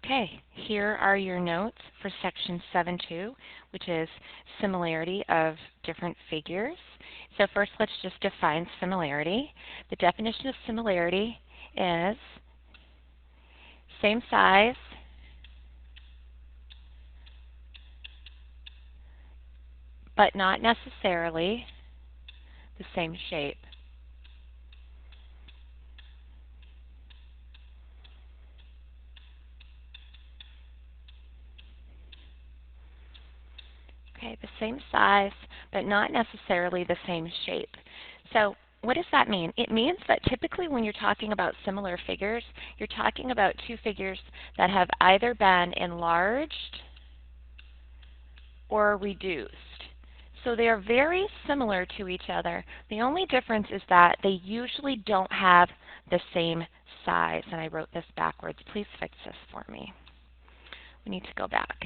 Okay, here are your notes for section 7.2, which is similarity of different figures. So first let's just define similarity. The definition of similarity is same size, but not necessarily the same shape. Okay, the same size, but not necessarily the same shape. So what does that mean? It means that typically when you're talking about similar figures, you're talking about two figures that have either been enlarged or reduced. So they are very similar to each other. The only difference is that they usually don't have the same size. And I wrote this backwards. Please fix this for me. We need to go back.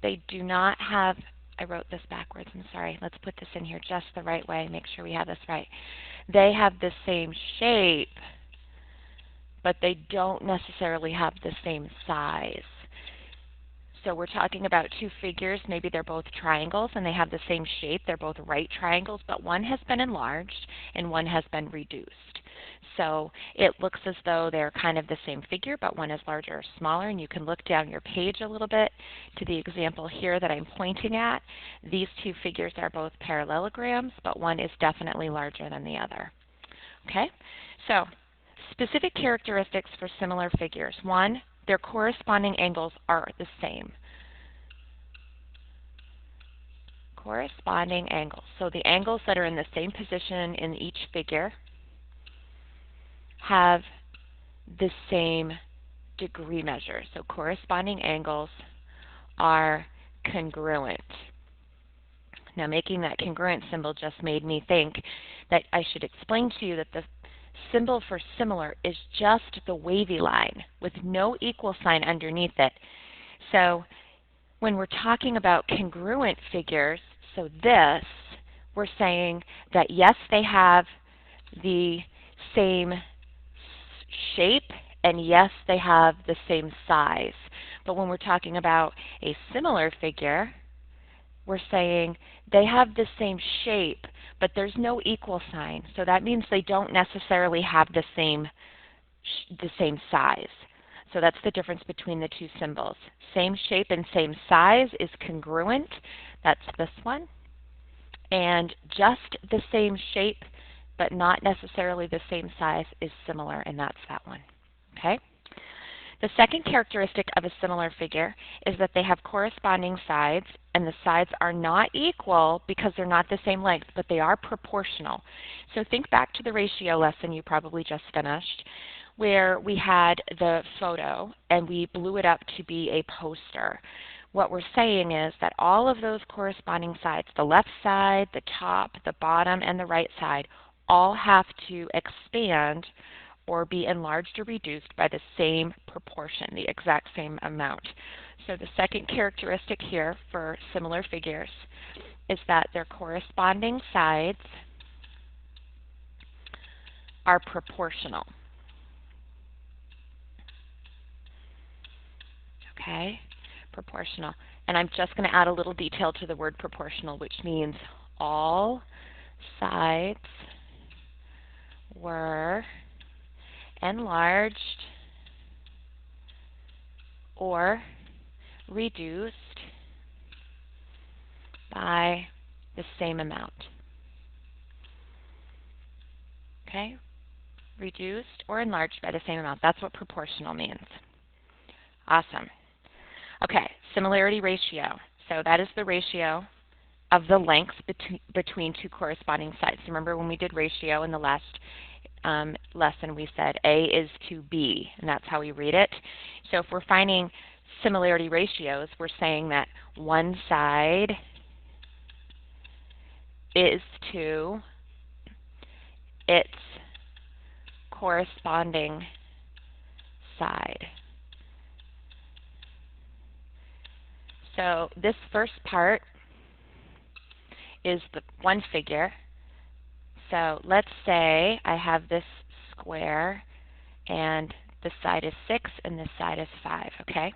They do not have, I wrote this backwards, I'm sorry. Let's put this in here just the right way, make sure we have this right. They have the same shape, but they don't necessarily have the same size. So we're talking about two figures, maybe they're both triangles and they have the same shape, they're both right triangles, but one has been enlarged and one has been reduced. So it looks as though they're kind of the same figure, but one is larger or smaller, and you can look down your page a little bit to the example here that I'm pointing at. These two figures are both parallelograms, but one is definitely larger than the other. Okay, so specific characteristics for similar figures. One, their corresponding angles are the same. Corresponding angles. So the angles that are in the same position in each figure have the same degree measure. So corresponding angles are congruent. Now making that congruent symbol just made me think that I should explain to you that the symbol for similar is just the wavy line with no equal sign underneath it. So when we're talking about congruent figures, so this, we're saying that yes, they have the same shape, and yes, they have the same size. But when we're talking about a similar figure, we're saying they have the same shape, but there's no equal sign. So that means they don't necessarily have the same size. So that's the difference between the two symbols. Same shape and same size is congruent. That's this one. And just the same shape but not necessarily the same size is similar, and that's that one. Okay? The second characteristic of a similar figure is that they have corresponding sides, and the sides are not equal because they're not the same length, but they are proportional. So think back to the ratio lesson you probably just finished, where we had the photo and we blew it up to be a poster. What we're saying is that all of those corresponding sides, the left side, the top, the bottom, and the right side, all have to expand or be enlarged or reduced by the same proportion, the exact same amount. So the second characteristic here for similar figures is that their corresponding sides are proportional. Okay, proportional. And I'm just going to add a little detail to the word proportional, which means all sides were enlarged or reduced by the same amount. Okay? Reduced or enlarged by the same amount. That's what proportional means. Awesome. Okay, similarity ratio. So that is the ratio of the lengths between two corresponding sides. Remember when we did ratio in the last lesson, we said A is to B, and that's how we read it. So if we're finding similarity ratios, we're saying that one side is to its corresponding side. So this first part is the one figure. So let's say I have this square and this side is 6 and this side is 5, okay?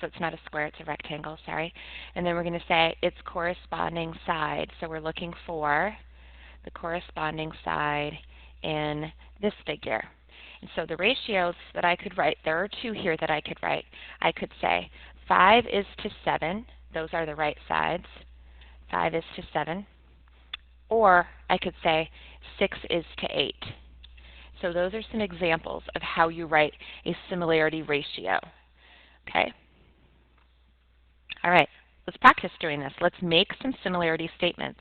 so it's not a square, it's a rectangle, sorry. And then we're going to say its corresponding side. So we're looking for the corresponding side in this figure. And so the ratios that I could write, there are two here that I could write. I could say 5 is to 7. Those are the right sides. 5 is to 7. Or I could say 6 is to 8. So those are some examples of how you write a similarity ratio. Okay? All right, let's practice doing this. Let's make some similarity statements.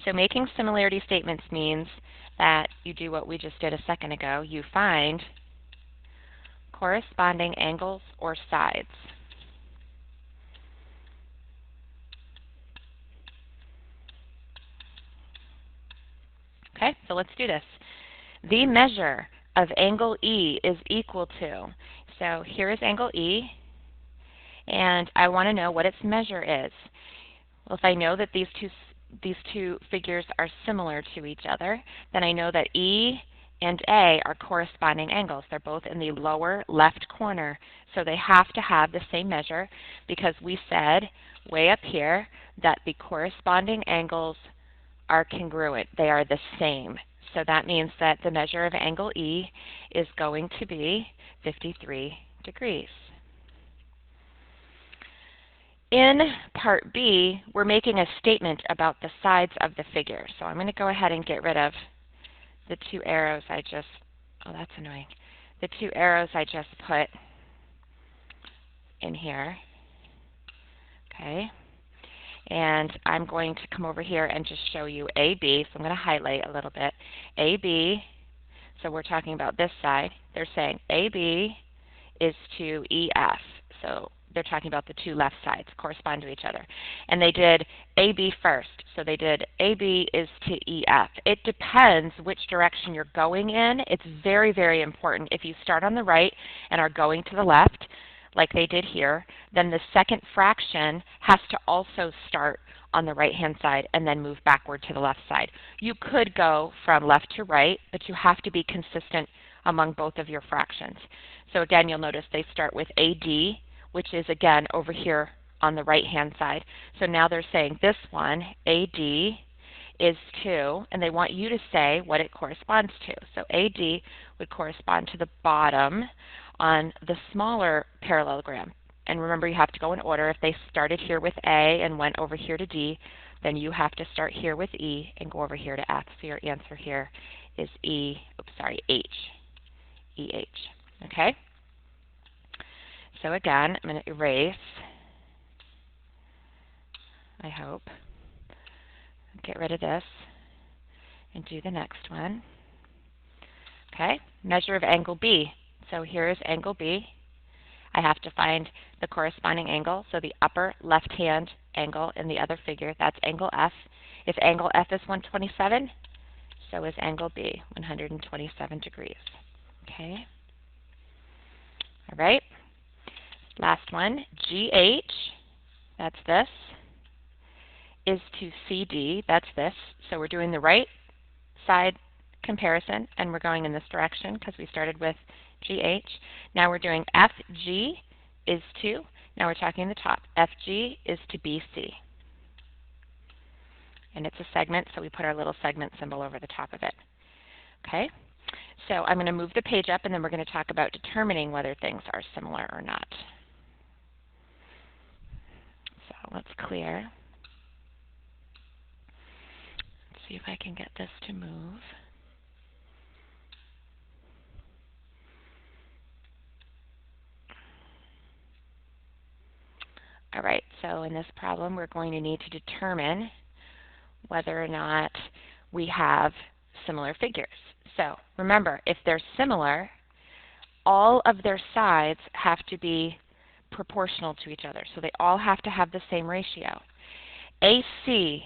So making similarity statements means that you do what we just did a second ago. You find corresponding angles or sides. Okay, so let's do this. The measure of angle E is equal to, so here is angle E, and I want to know what its measure is. Well, if I know that these two figures are similar to each other, then I know that E and A are corresponding angles. They're both in the lower left corner, so they have to have the same measure because we said way up here that the corresponding angles are congruent. They are the same. So that means that the measure of angle E is going to be 53 degrees. In part B, we're making a statement about the sides of the figure. So I'm going to go ahead and get rid of the two arrows I just, oh, that's annoying. The two arrows I just put in here. Okay. And I'm going to come over here and just show you AB. So I'm going to highlight a little bit. AB, so we're talking about this side. They're saying AB is to EF. So they're talking about the two left sides correspond to each other. And they did AB first. So they did AB is to EF. It depends which direction you're going in. It's very, very important. If you start on the right and are going to the left, like they did here, then the second fraction has to also start on the right-hand side and then move backward to the left side. You could go from left to right, but you have to be consistent among both of your fractions. So again, you'll notice they start with AD, which is again over here on the right-hand side. So now they're saying this one, AD, is 2, and they want you to say what it corresponds to. So AD would correspond to the bottom on the smaller parallelogram. And remember, you have to go in order. If they started here with A and went over here to D, then you have to start here with E and go over here to F. So your answer here is H. EH. Okay? So again, I'm going to erase, I hope. Get rid of this and do the next one. Okay? Measure of angle B. So here is angle B. I have to find the corresponding angle, so the upper left-hand angle in the other figure, that's angle F. If angle F is 127, so is angle B, 127 degrees. Okay? All right. Last one, GH, that's this, is to CD, that's this. So we're doing the right side comparison, and we're going in this direction because we started with GH. Now we're doing FG is to, now we're talking the top, FG is to BC. And it's a segment, so we put our little segment symbol over the top of it. Okay? So I'm going to move the page up, and then we're going to talk about determining whether things are similar or not. So let's clear. Let's see if I can get this to move. All right, so in this problem, we're going to need to determine whether or not we have similar figures. So remember, if they're similar, all of their sides have to be proportional to each other. So they all have to have the same ratio. AC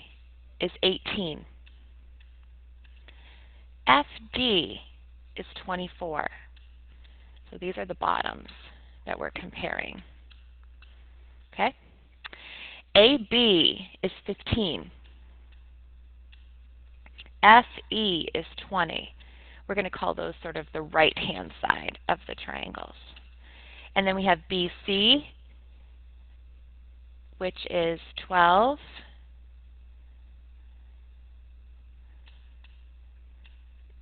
is 18. FD is 24. So these are the bottoms that we're comparing. Okay? AB is 15. FE is 20. We're going to call those sort of the right-hand side of the triangles. And then we have BC which is 12,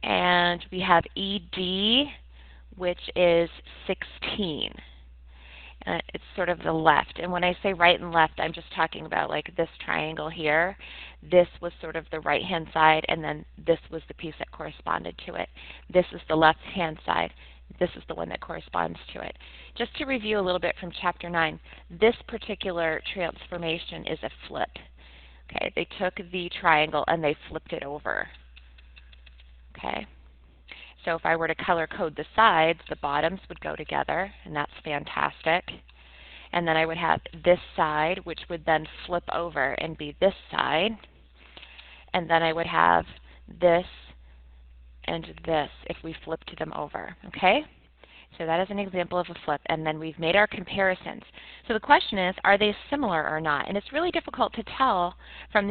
and we have ED, which is 16. It's sort of the left. And when I say right and left, I'm just talking about like this triangle here. This was sort of the right-hand side, and then this was the piece that corresponded to it. This is the left-hand side. This is the one that corresponds to it. Just to review a little bit from Chapter 9, this particular transformation is a flip. Okay, they took the triangle and they flipped it over. Okay. So if I were to color code the sides, the bottoms would go together, and that's fantastic. And then I would have this side, which would then flip over and be this side. And then I would have this and this if we flipped them over, okay? So that is an example of a flip, and then we've made our comparisons. So the question is, are they similar or not? And it's really difficult to tell from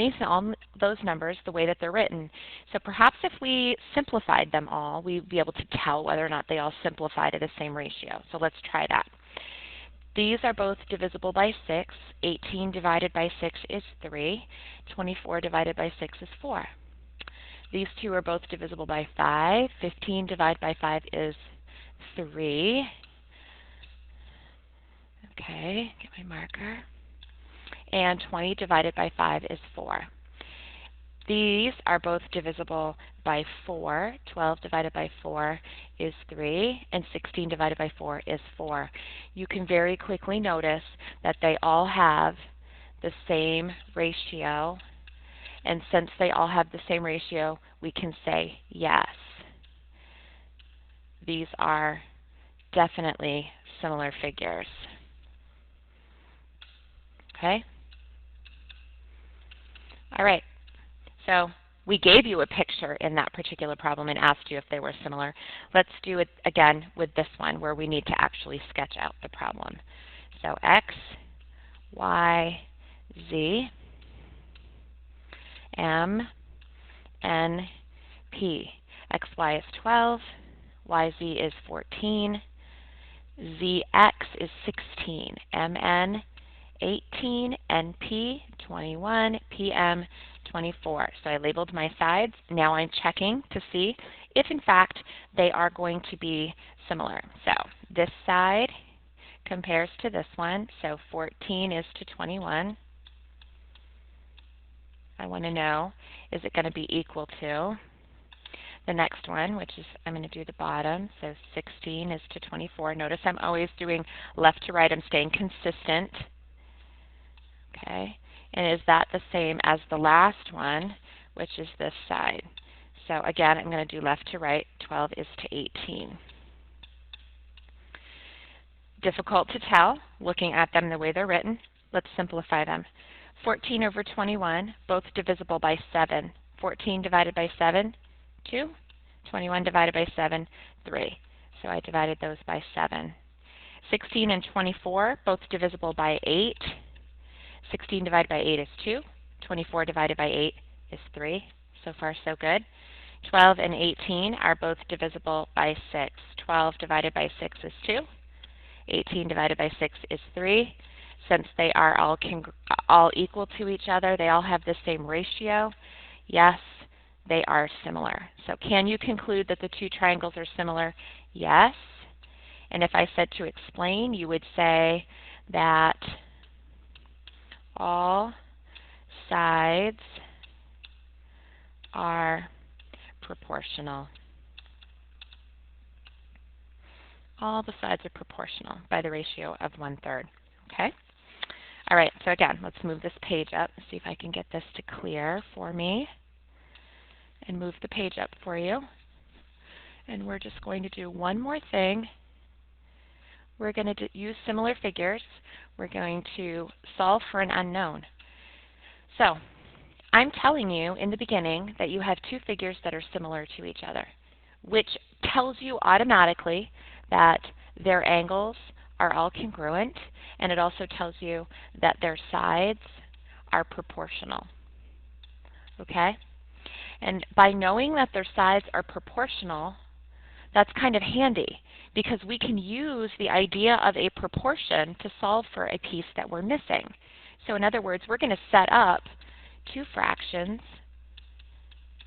those numbers the way that they're written. So perhaps if we simplified them all, we'd be able to tell whether or not they all simplified at the same ratio. So let's try that. These are both divisible by 6. 18 divided by 6 is 3. 24 divided by 6 is 4. These two are both divisible by 5. 15 divided by 5 is 3. Okay, get my marker. And 20 divided by 5 is 4. These are both divisible by 4. 12 divided by 4 is 3, and 16 divided by 4 is 4. You can very quickly notice that they all have the same ratio, and since they all have the same ratio, we can say yes. These are definitely similar figures. Okay? All right. So we gave you a picture in that particular problem and asked you if they were similar. Let's do it again with this one where we need to actually sketch out the problem. So X, Y, Z, M, N, P. XY is 12, YZ is 14, ZX is 16, MN 18, NP 21, PM 24. So I labeled my sides. Now I'm checking to see if in fact they are going to be similar. So this side compares to this one. So 14 is to 21. I want to know, is it going to be equal to the next one, which is, I'm going to do the bottom, so 16 is to 24. Notice I'm always doing left to right. I'm staying consistent. Okay, and is that the same as the last one, which is this side? So again, I'm going to do left to right. 12 is to 18. Difficult to tell looking at them the way they're written. Let's simplify them. 14 over 21, both divisible by 7. 14 divided by 7, 2. 21 divided by 7, 3. So I divided those by 7. 16 and 24, both divisible by 8. 16 divided by 8 is 2. 24 divided by 8 is 3. So far, so good. 12 and 18 are both divisible by 6. 12 divided by 6 is 2. 18 divided by 6 is 3. Since they are all equal to each other, they all have the same ratio. Yes, they are similar. So can you conclude that the two triangles are similar? Yes. And if I said to explain, you would say that all sides are proportional. All the sides are proportional by the ratio of 1/3. Okay? All right, so again, let's move this page up, see if I can get this to clear for me, and move the page up for you. And we're just going to do one more thing. We're going to use similar figures. We're going to solve for an unknown. So I'm telling you in the beginning that you have two figures that are similar to each other, which tells you automatically that their angles are all congruent, and it also tells you that their sides are proportional. Okay? And by knowing that their sides are proportional, that's kind of handy because we can use the idea of a proportion to solve for a piece that we're missing. So in other words, we're going to set up two fractions,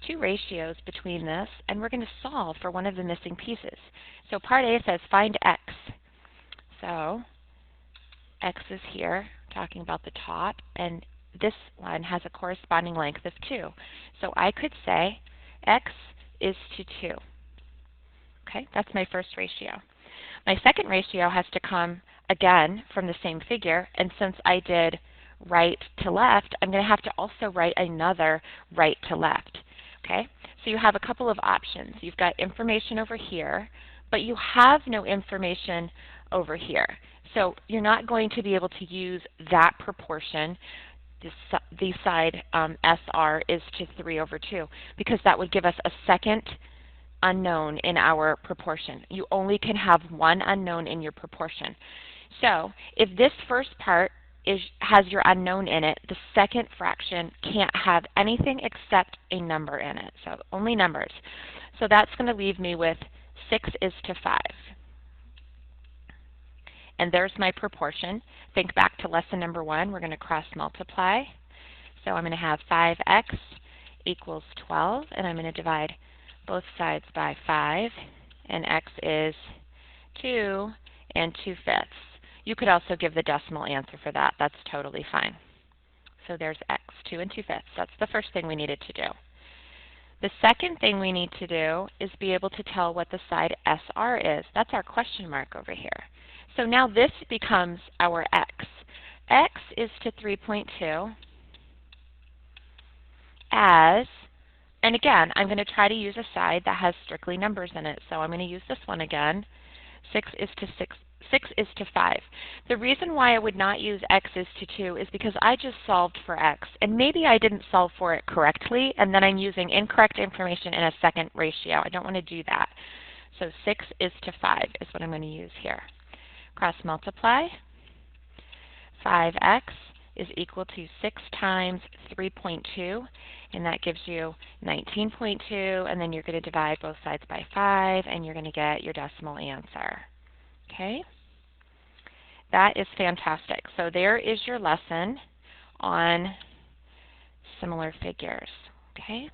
two ratios between this, and we're going to solve for one of the missing pieces. So part A says find x. So x is here, talking about the top, and this one has a corresponding length of 2. So I could say x is to 2. Okay, that's my first ratio. My second ratio has to come again from the same figure, and since I did right to left, I'm going to have to also write another right to left. Okay, so you have a couple of options. You've got information over here, but you have no information over here. So you're not going to be able to use that proportion. The side SR is to 3 over 2, because that would give us a second unknown in our proportion. You only can have one unknown in your proportion. So if this first part has your unknown in it, the second fraction can't have anything except a number in it, so only numbers. So that's going to leave me with 6 is to 5. And there's my proportion. Think back to lesson number 1. We're going to cross multiply. So I'm going to have 5x equals 12, and I'm going to divide both sides by 5, and x is 2 and 2/5. You could also give the decimal answer for that. That's totally fine. So there's x, 2 and 2/5. That's the first thing we needed to do. The second thing we need to do is be able to tell what the side SR is. That's our question mark over here. So now this becomes our x. X is to 3.2 as, and again, I'm going to try to use a side that has strictly numbers in it. So I'm going to use this one again. 6 is to 5. The reason why I would not use x is to 2 is because I just solved for x, and maybe I didn't solve for it correctly, and then I'm using incorrect information in a second ratio. I don't want to do that. So 6 is to 5 is what I'm going to use here. Cross multiply. 5x is equal to 6 times 3.2, and that gives you 19.2, and then you're going to divide both sides by 5, and you're going to get your decimal answer. Okay? That is fantastic. So there is your lesson on similar figures. Okay?